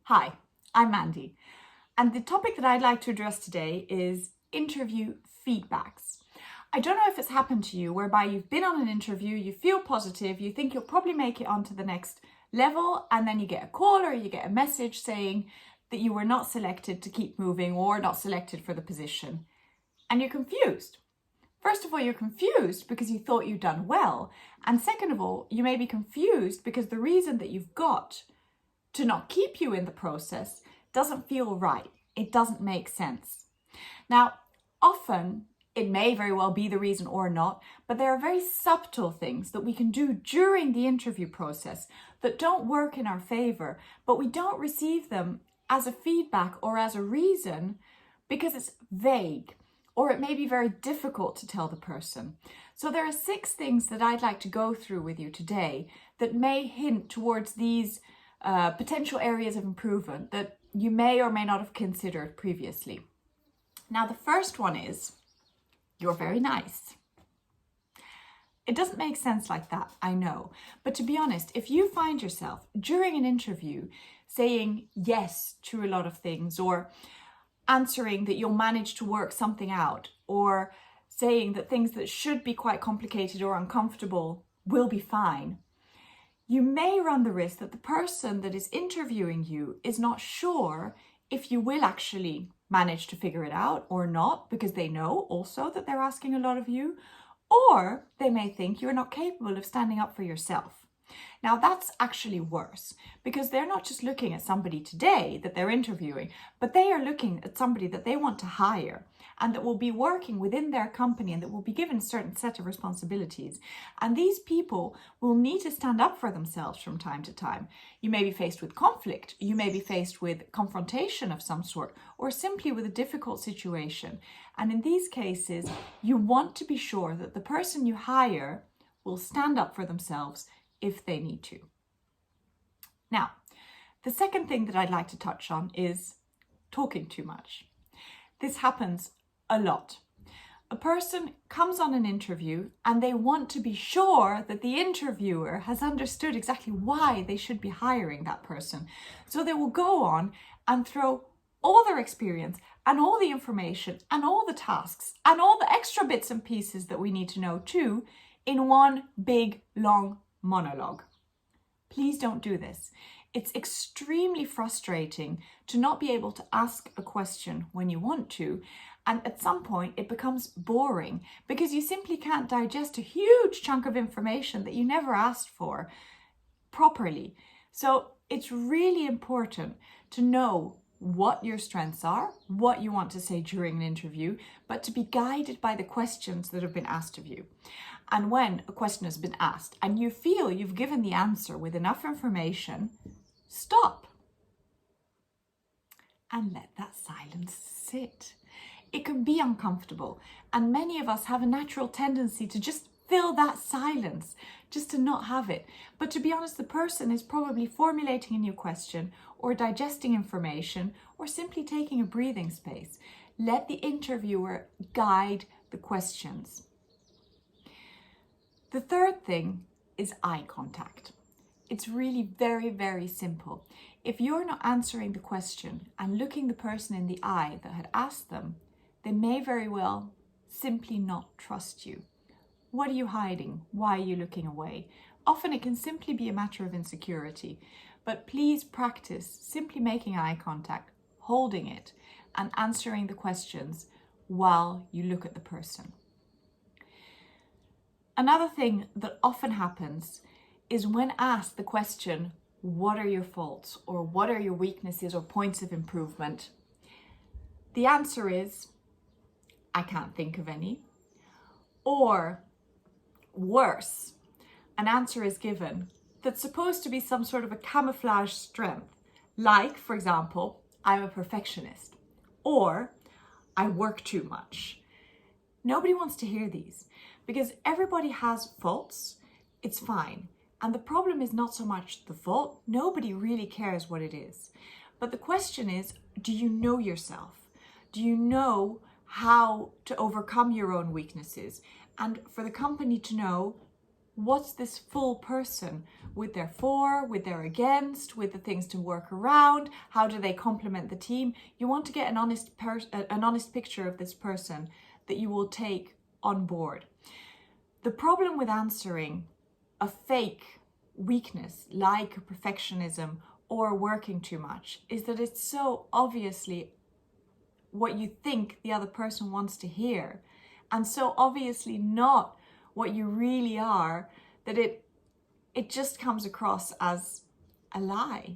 Hi, I'm Mandy, and the topic that I'd like to address today is interview feedbacks. I don't know if it's happened to you whereby you've been on an interview, you feel positive, you think you'll probably make it onto the next level, and then you get a call or you get a message saying that you were not selected to keep moving or not selected for the position, and you're confused. First of all, you're confused because you thought you'd done well, and second of all, you may be confused because the reason that you've got to not keep you in the process doesn't feel right. It doesn't make sense. Now, often it may very well be the reason or not, but there are very subtle things that we can do during the interview process that don't work in our favor, but we don't receive them as a feedback or as a reason because it's vague or it may be very difficult to tell the person. So there are 6 things that I'd like to go through with you today that may hint towards these potential areas of improvement that you may or may not have considered previously. Now, the first one is, you're very nice. It doesn't make sense like that, I know. But to be honest, if you find yourself during an interview saying yes to a lot of things, or answering that you'll manage to work something out, or saying that things that should be quite complicated or uncomfortable will be fine, you may run the risk that the person that is interviewing you is not sure if you will actually manage to figure it out or not, because they know also that they're asking a lot of you, or they may think you're not capable of standing up for yourself. Now, that's actually worse because they're not just looking at somebody today that they're interviewing, but they are looking at somebody that they want to hire and that will be working within their company and that will be given a certain set of responsibilities. And these people will need to stand up for themselves from time to time. You may be faced with conflict, you may be faced with confrontation of some sort, or simply with a difficult situation. And in these cases, you want to be sure that the person you hire will stand up for themselves if they need to. Now, the second thing that I'd like to touch on is talking too much. This happens a lot. A person comes on an interview and they want to be sure that the interviewer has understood exactly why they should be hiring that person. So they will go on and throw all their experience and all the information and all the tasks and all the extra bits and pieces that we need to know too in one big, long monologue. Please don't do this. It's extremely frustrating to not be able to ask a question when you want to, and at some point it becomes boring because you simply can't digest a huge chunk of information that you never asked for properly. So it's really important to know what your strengths are, what you want to say during an interview, but to be guided by the questions that have been asked of you. And when a question has been asked and you feel you've given the answer with enough information, stop and let that silence sit. It can be uncomfortable, and many of us have a natural tendency to just fill that silence, just to not have it. But to be honest, the person is probably formulating a new question or digesting information or simply taking a breathing space. Let the interviewer guide the questions. The third thing is eye contact. It's really very, very simple. If you're not answering the question and looking the person in the eye that had asked them, they may very well simply not trust you. What are you hiding? Why are you looking away? Often it can simply be a matter of insecurity, but please practice simply making eye contact, holding it, and answering the questions while you look at the person. Another thing that often happens is when asked the question, what are your faults or what are your weaknesses or points of improvement? The answer is, I can't think of any. Or worse, an answer is given that's supposed to be some sort of a camouflage strength. Like, for example, I'm a perfectionist, or I work too much. Nobody wants to hear these because everybody has faults. It's fine. And the problem is not so much the fault. Nobody really cares what it is. But the question is, do you know yourself? Do you know how to overcome your own weaknesses? And for the company to know, what's this full person with their for, with their against, with the things to work around, how do they complement the team. You want to get an honest picture of this person that you will take on board. The problem with answering a fake weakness like perfectionism or working too much is that it's so obviously what you think the other person wants to hear, and so obviously not what you really are, that it just comes across as a lie.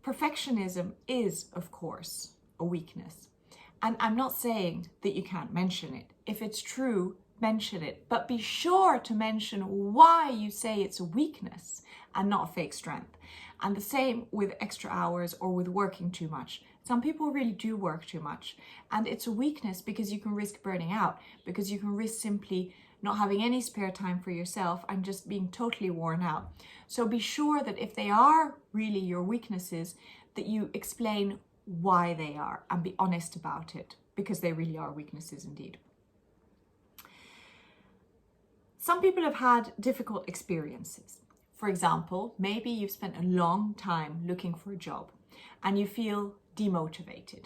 Perfectionism is, of course, a weakness. And I'm not saying that you can't mention it. If it's true, mention it. But be sure to mention why you say it's a weakness and not a fake strength. And the same with extra hours or with working too much. Some people really do work too much. And it's a weakness because you can risk burning out, because you can risk simply not having any spare time for yourself and just being totally worn out. So be sure that if they are really your weaknesses, that you explain why they are and be honest about it, because they really are weaknesses indeed. Some people have had difficult experiences. For example, maybe you've spent a long time looking for a job and you feel demotivated,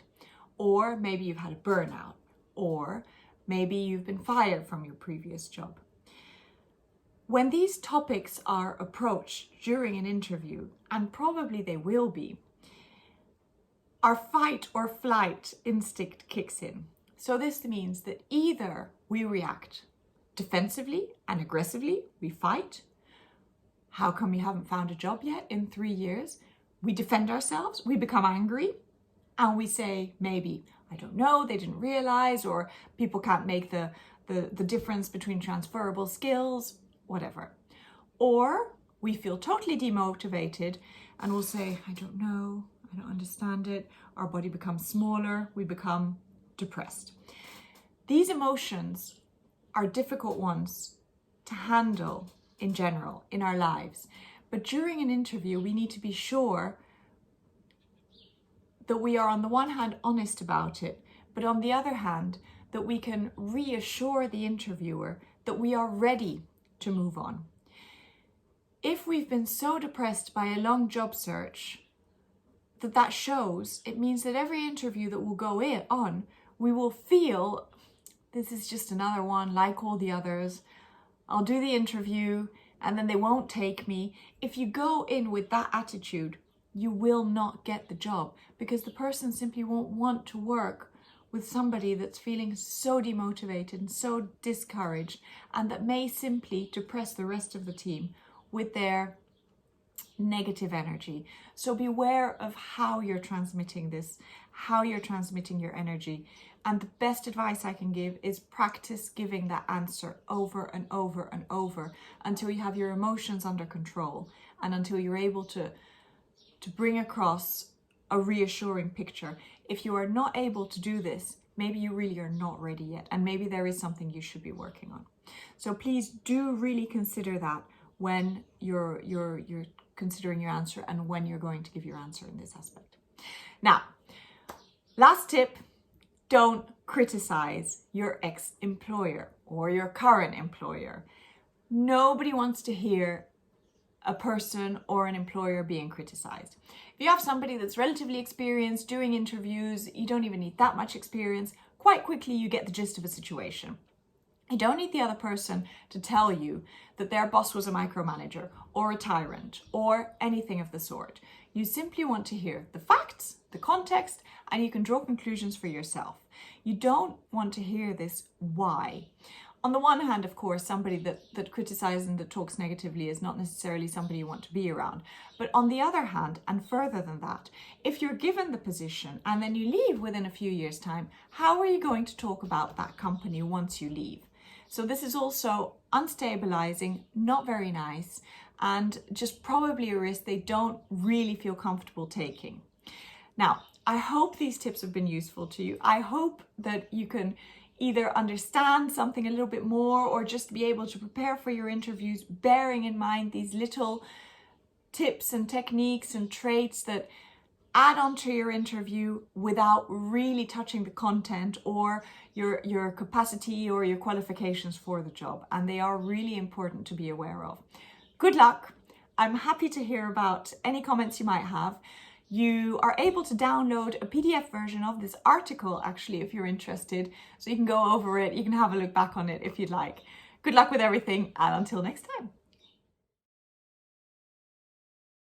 or maybe you've had a burnout, or maybe you've been fired from your previous job. When these topics are approached during an interview, and probably they will be, our fight or flight instinct kicks in. So this means that either we react defensively and aggressively, we fight. How come you haven't found a job yet in 3 years? We defend ourselves, we become angry, and we say maybe, I don't know, they didn't realize, or people can't make the difference between transferable skills, whatever. Or we feel totally demotivated and we'll say, I don't know, I don't understand it. Our body becomes smaller, we become depressed. These emotions are difficult ones to handle in general in our lives. But during an interview, we need to be sure that we are on the one hand honest about it, but on the other hand, that we can reassure the interviewer that we are ready to move on. If we've been so depressed by a long job search that shows, it means that every interview that will go on, we will feel this is just another one like all the others. I'll do the interview and then they won't take me. If you go in with that attitude, you will not get the job, because the person simply won't want to work with somebody that's feeling so demotivated and so discouraged, and that may simply depress the rest of the team with their negative energy. So beware of how you're transmitting this, how you're transmitting your energy. And the best advice I can give is practice giving that answer over and over and over until you have your emotions under control, and until you're able to bring across a reassuring picture. If you are not able to do this, maybe you really are not ready yet, and maybe there is something you should be working on. So please do really consider that when you're considering your answer and when you're going to give your answer in this aspect. Now, last tip, don't criticize your ex-employer or your current employer. Nobody wants to hear a person or an employer being criticized. If you have somebody that's relatively experienced doing interviews, you don't even need that much experience, quite quickly you get the gist of a situation. You don't need the other person to tell you that their boss was a micromanager or a tyrant or anything of the sort. You simply want to hear the facts, the context, and you can draw conclusions for yourself. You don't want to hear this why. On the one hand, of course, somebody that criticizes and that talks negatively is not necessarily somebody you want to be around. But on the other hand, and further than that, if you're given the position and then you leave within a few years' time, how are you going to talk about that company once you leave? So this is also unstabilizing, not very nice, and just probably a risk they don't really feel comfortable taking. Now, I hope these tips have been useful to you. I hope that you can either understand something a little bit more or just be able to prepare for your interviews, bearing in mind these little tips and techniques and traits that add on to your interview without really touching the content or your capacity or your qualifications for the job. And they are really important to be aware of. Good luck. I'm happy to hear about any comments you might have. You are able to download a PDF version of this article, actually, if you're interested. So you can go over it, you can have a look back on it if you'd like. Good luck with everything, and until next time.